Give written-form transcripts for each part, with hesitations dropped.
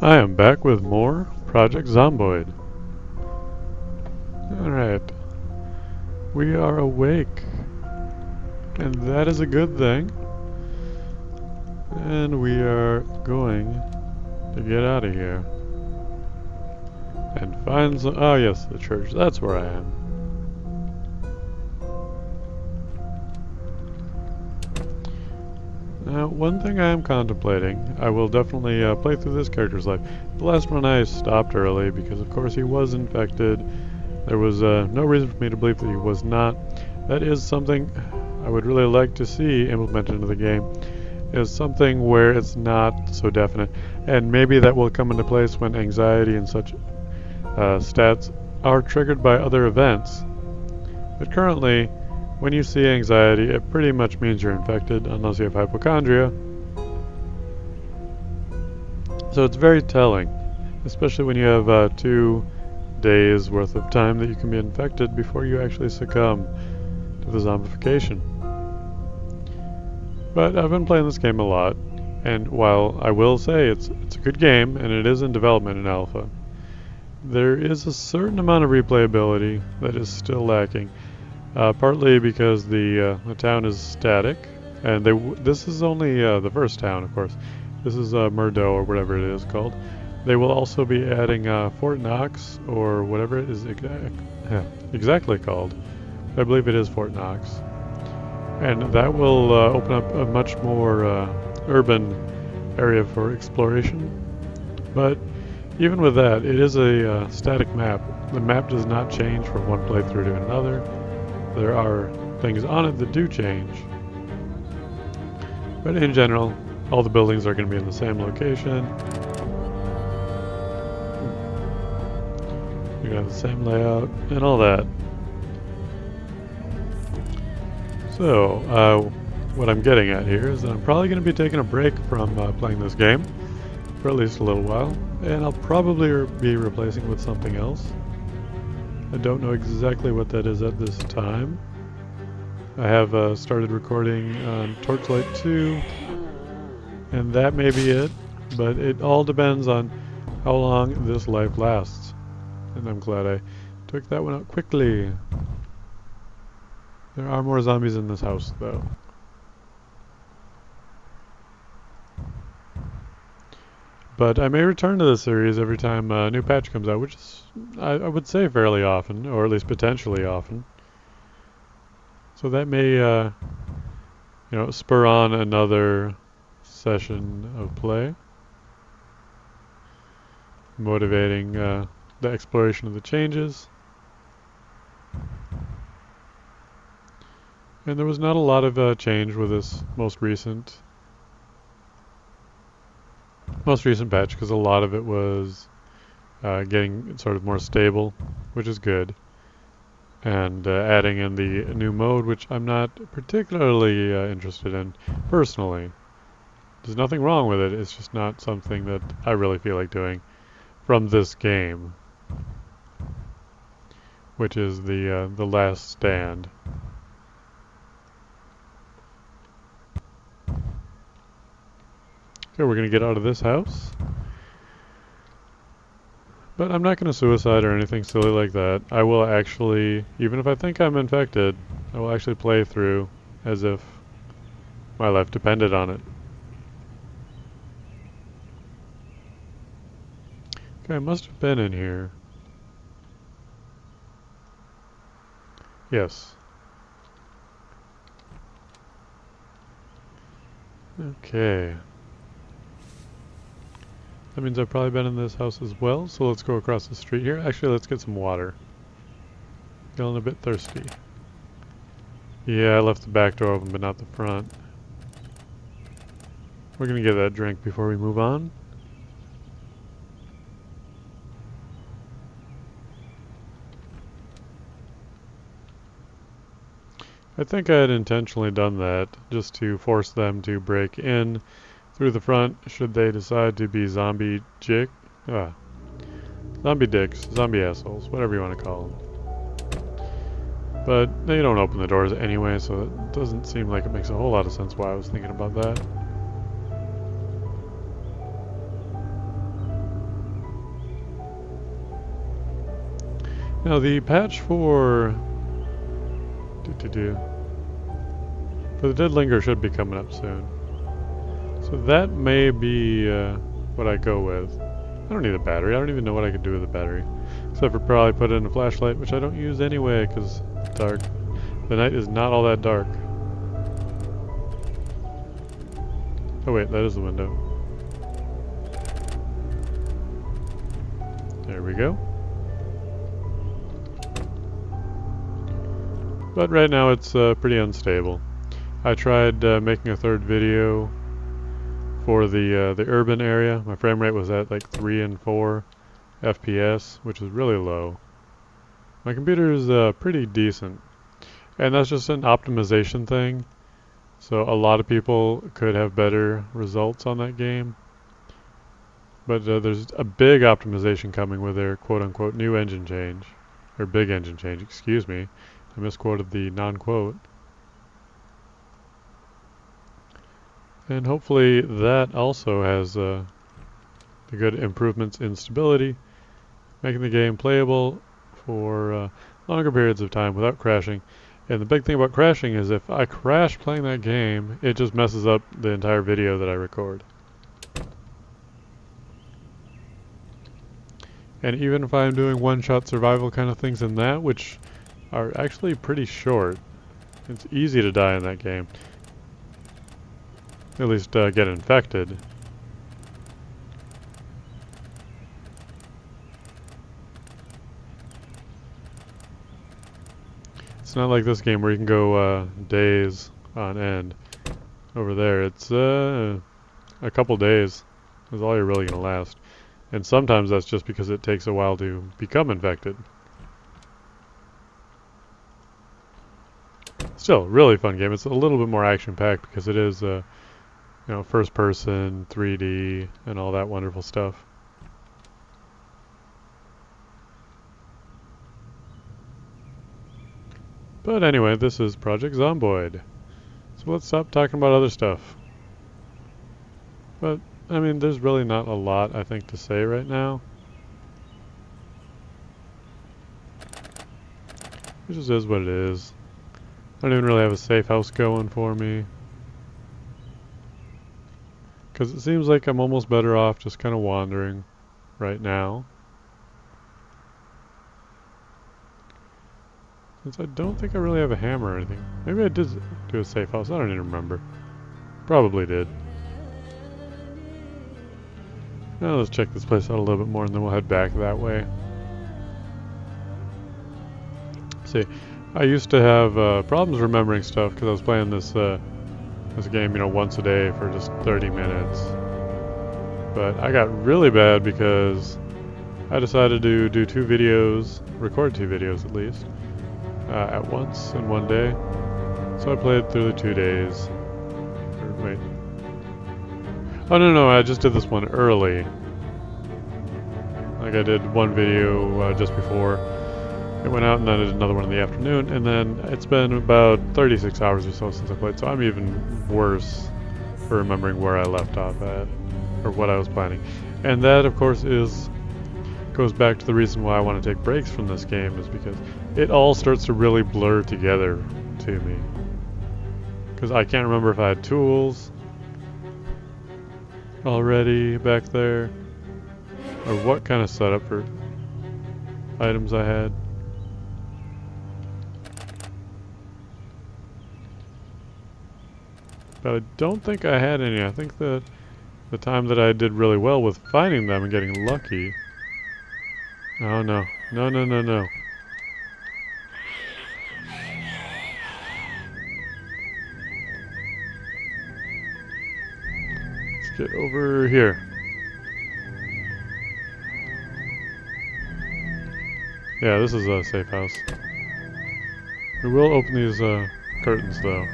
I am back with more Project Zomboid. Alright, we are awake, and that is a good thing. And we are going to get out of here and find some. Oh, yes, the church. That's where I am. Now, one thing I am contemplating, I will definitely play through this character's life. The last one I stopped early because, of course, he was infected. There was no reason for me to believe that he was not. That is something I would really like to see implemented into the game, is something where it's not so definite. And maybe that will come into place when anxiety and such stats are triggered by other events. But currently, when you see anxiety, it pretty much means you're infected, unless you have hypochondria. So it's very telling, especially when you have 2 days worth of time that you can be infected before you actually succumb to the zombification. But I've been playing this game a lot, and while I will say it's a good game, and it is in development in alpha, there is a certain amount of replayability that is still lacking. Partly because the town is static, and this is only the first town, of course. This is Murdo, or whatever it is called. They will also be adding Fort Knox, or whatever it is exactly called. I believe it is Fort Knox. And that will open up a much more urban area for exploration. But even with that, it is a static map. The map does not change from one playthrough to another. There are things on it that do change. But in general, all the buildings are going to be in the same location. You're going to have the same layout and all that. So, what I'm getting at here is that I'm probably going to be taking a break from playing this game for at least a little while. And I'll probably be replacing it with something else. I don't know exactly what that is at this time. I have started recording on Torchlight 2, and that may be it, but it all depends on how long this life lasts. And I'm glad I took that one out quickly. There are more zombies in this house, though. But I may return to this series every time a new patch comes out, which is, I would say, fairly often, or at least potentially often. So that may, spur on another session of play, motivating the exploration of the changes. And there was not a lot of change with this most recent patch, because a lot of it was getting sort of more stable, which is good, and adding in the new mode, which I'm not particularly interested in personally. There's nothing wrong with it, it's just not something that I really feel like doing from this game, which is the last stand. Okay, we're going to get out of this house. But I'm not going to suicide or anything silly like that. I will actually, even if I think I'm infected, I will actually play through as if my life depended on it. Okay, I must have been in here. Yes. Okay. That means I've probably been in this house as well, so let's go across the street here. Actually, let's get some water. Feeling a bit thirsty. Yeah, I left the back door open, but not the front. We're gonna get that drink before we move on. I think I had intentionally done that, just to force them to break in through the front, should they decide to be zombie dicks, zombie assholes, whatever you want to call them. But they don't open the doors anyway, so it doesn't seem like it makes a whole lot of sense why I was thinking about that. Now the patch for the Dead Linger should be coming up soon. So that may be what I go with. I don't need a battery. I don't even know what I could do with a battery. Except for probably put in a flashlight, which I don't use anyway because it's dark. The night is not all that dark. Oh wait, that is the window. There we go. But right now it's pretty unstable. I tried making a third video for the urban area. My frame rate was at like 3 and 4 FPS, which is really low. My computer is pretty decent, and that's just an optimization thing. So a lot of people could have better results on that game. But there's a big optimization coming with their quote-unquote new engine change. Or big engine change, excuse me. I misquoted the non-quote. And hopefully that also has the good improvements in stability, making the game playable for longer periods of time without crashing. And the big thing about crashing is if I crash playing that game, it just messes up the entire video that I record. And even if I'm doing one-shot survival kind of things in that, which are actually pretty short, it's easy to die in that game. At least get infected. It's not like this game where you can go days on end. Over there, it's a couple days is all you're really going to last. And sometimes that's just because it takes a while to become infected. Still, really fun game. It's a little bit more action-packed because it is, you know, first-person, 3D, and all that wonderful stuff. But anyway, this is Project Zomboid. So let's stop talking about other stuff. But I mean, there's really not a lot, I think, to say right now. It just is what it is. I don't even really have a safe house going for me. Because it seems like I'm almost better off just kind of wandering right now. Since I don't think I really have a hammer or anything. Maybe I did do a safe house, I don't even remember. Probably did. Now let's check this place out a little bit more and then we'll head back that way. See, I used to have problems remembering stuff because I was playing this this game, you know, once a day for just 30 minutes. But I got really bad because I decided to do 2 videos, record 2 videos at least, at once in one day. So I played through the 2 days. Or wait. Oh no, I just did this one early. Like I did one video just before it went out, and then I did another one in the afternoon, and then it's been about 36 hours or so since I played, so I'm even worse for remembering where I left off at, or what I was planning. And that, of course, goes back to the reason why I want to take breaks from this game, is because it all starts to really blur together to me. Because I can't remember if I had tools already back there, or what kind of setup for items I had. But I don't think I had any. I think that the time that I did really well with finding them and getting lucky. Oh no. No. Let's get over here. Yeah, this is a safe house. We will open these curtains though.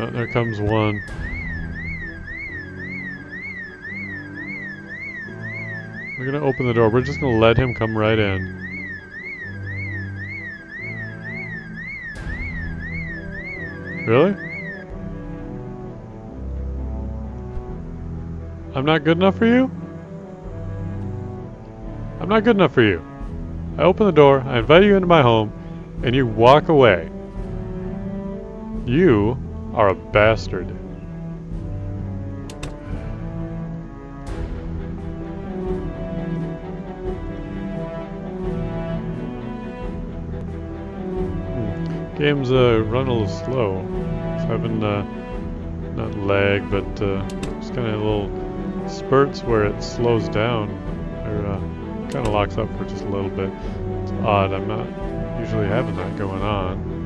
Oh, there comes one. We're gonna open the door. We're just gonna let him come right in. Really? I'm not good enough for you? I'm not good enough for you. I open the door, I invite you into my home, and you walk away. You are a bastard. Game's run a little slow. It's having not lag, but just kind of little spurts where it slows down, or kind of locks up for just a little bit. It's odd. I'm not usually having that going on.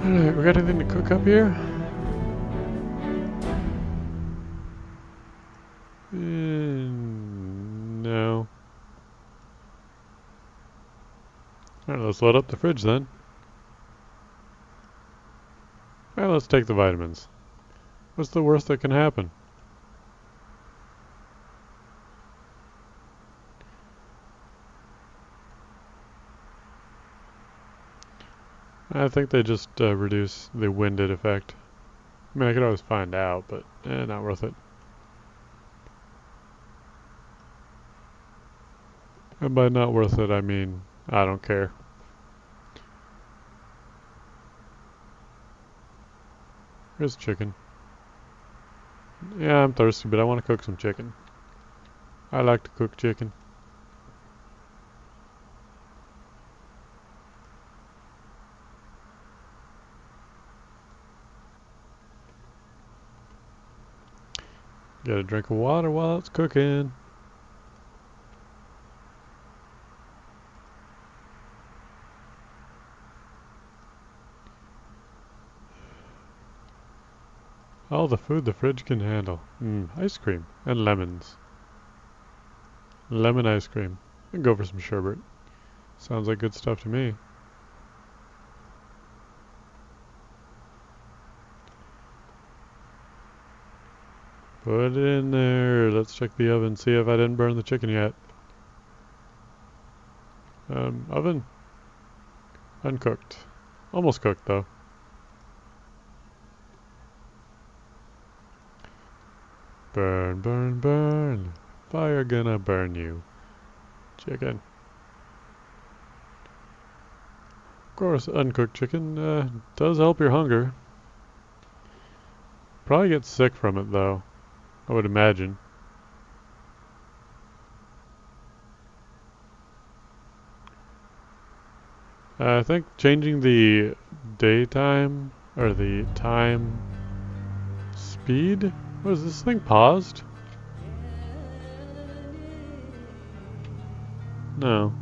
Alright, we got anything to cook up here? No. Alright, let's load up the fridge then. Alright, let's take the vitamins. What's the worst that can happen? I think they just reduce the winded effect. I mean, I could always find out, but not worth it. And by not worth it, I mean I don't care. Here's chicken. Yeah, I'm thirsty, but I want to cook some chicken. I like to cook chicken. Get a drink of water while it's cooking. All the food the fridge can handle. Ice cream and lemons. Lemon ice cream. And go for some sherbet. Sounds like good stuff to me. Put it in there. Let's check the oven, see if I didn't burn the chicken yet. Oven. Uncooked. Almost cooked though. Burn, burn, burn. Fire gonna burn you. Chicken. Of course, uncooked chicken does help your hunger. Probably get sick from it though, I would imagine. I think changing the daytime, or the time speed? Was this thing paused? No.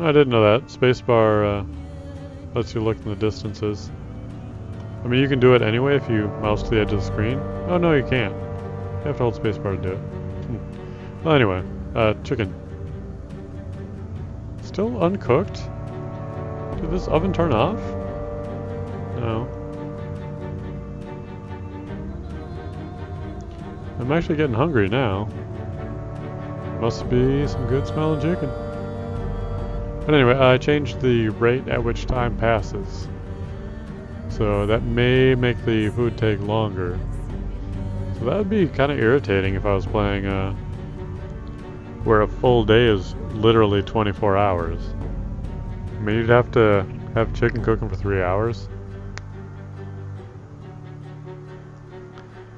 I didn't know that. Spacebar lets you look in the distances. I mean, you can do it anyway if you mouse to the edge of the screen. Oh no, you can't. You have to hold spacebar to do it. Well, anyway, chicken. Still uncooked? Did this oven turn off? No. I'm actually getting hungry now. Must be some good smelling chicken. But anyway, I changed the rate at which time passes. So that may make the food take longer. So that would be kind of irritating if I was playing where a full day is literally 24 hours. I mean, you'd have to have chicken cooking for 3 hours.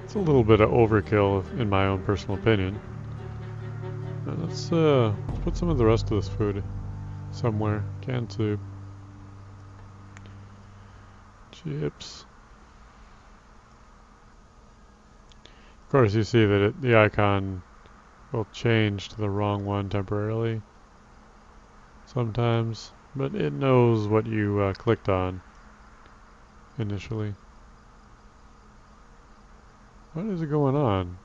It's a little bit of overkill, in my own personal opinion. Now let's put some of the rest of this food somewhere. Canned soup. Chips. Of course, you see that the icon will change to the wrong one temporarily sometimes, but it knows what you clicked on initially. What is going on?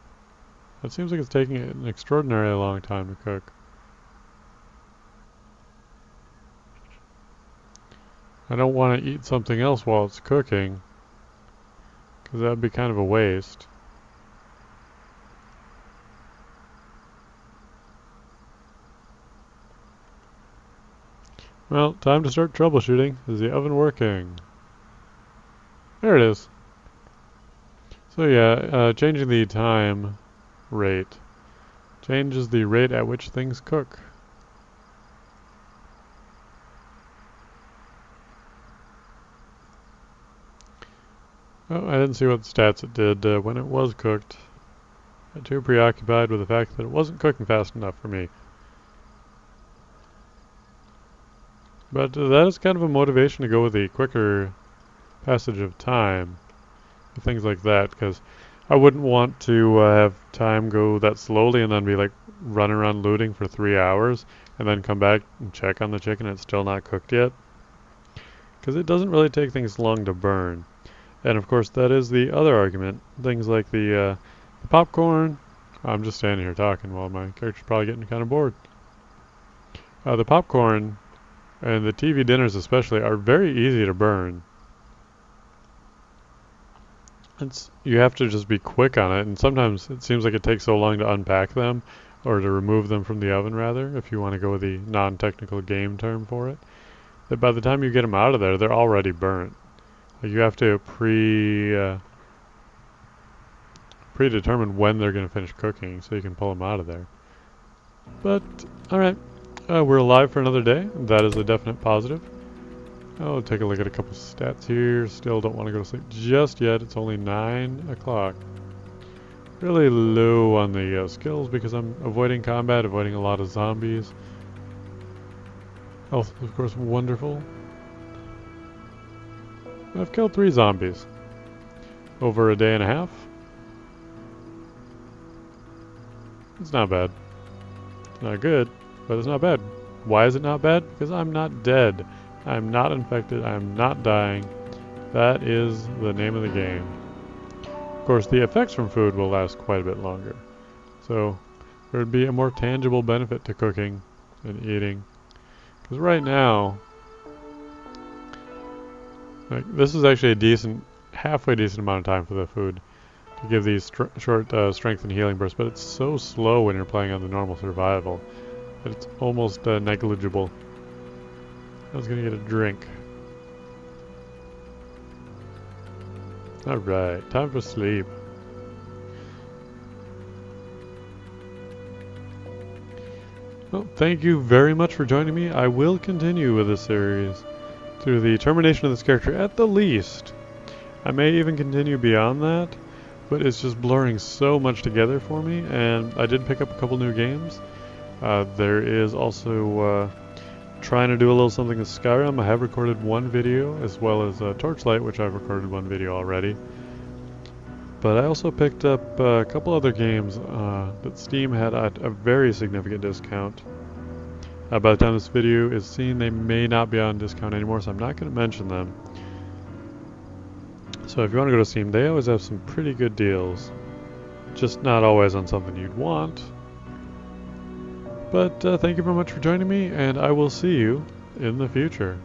It seems like it's taking an extraordinarily long time to cook. I don't want to eat something else while it's cooking, because that would be kind of a waste. Well, time to start troubleshooting. Is the oven working? There it is. So yeah, changing the time rate changes the rate at which things cook. Oh, I didn't see what stats it did when it was cooked. I got too preoccupied with the fact that it wasn't cooking fast enough for me. But that is kind of a motivation to go with the quicker passage of time. Things like that, because I wouldn't want to have time go that slowly and then be like running around looting for 3 hours and then come back and check on the chicken and it's still not cooked yet. Because it doesn't really take things long to burn. And of course that is the other argument. Things like the popcorn. I'm just standing here talking while my character's probably getting kind of bored. The popcorn and the TV dinners especially are very easy to burn. You have to just be quick on it, and sometimes it seems like it takes so long to unpack them, or to remove them from the oven rather, if you want to go with the non-technical game term for it, that by the time you get them out of there, they're already burnt. Like you have to predetermine when they're going to finish cooking so you can pull them out of there. But, alright, we're alive for another day. That is a definite positive. I'll take a look at a couple stats here. Still don't want to go to sleep just yet. It's only 9 o'clock. Really low on the skills because I'm avoiding combat, avoiding a lot of zombies. Health, of course, wonderful. I've killed 3 zombies over a day and a half. It's not bad. It's not good, but it's not bad. Why is it not bad? Because I'm not dead. I'm not infected. I'm not dying. That is the name of the game. Of course, the effects from food will last quite a bit longer. So there would be a more tangible benefit to cooking and eating. Because right now, like, this is actually a decent, halfway decent amount of time for the food to give these short strength and healing bursts. But it's so slow when you're playing on the normal survival that it's almost negligible. I was gonna get a drink. Alright, time for sleep. Well, thank you very much for joining me. I will continue with this series through the termination of this character at the least. I may even continue beyond that, but it's just blurring so much together for me, and I did pick up a couple new games. There is also trying to do a little something with Skyrim. I have recorded one video, as well as Torchlight, which I've recorded one video already. But I also picked up a couple other games that Steam had at a very significant discount. By the time this video is seen, they may not be on discount anymore, so I'm not going to mention them. So if you want to go to Steam, they always have some pretty good deals. Just not always on something you'd want. But thank you very much for joining me, and I will see you in the future.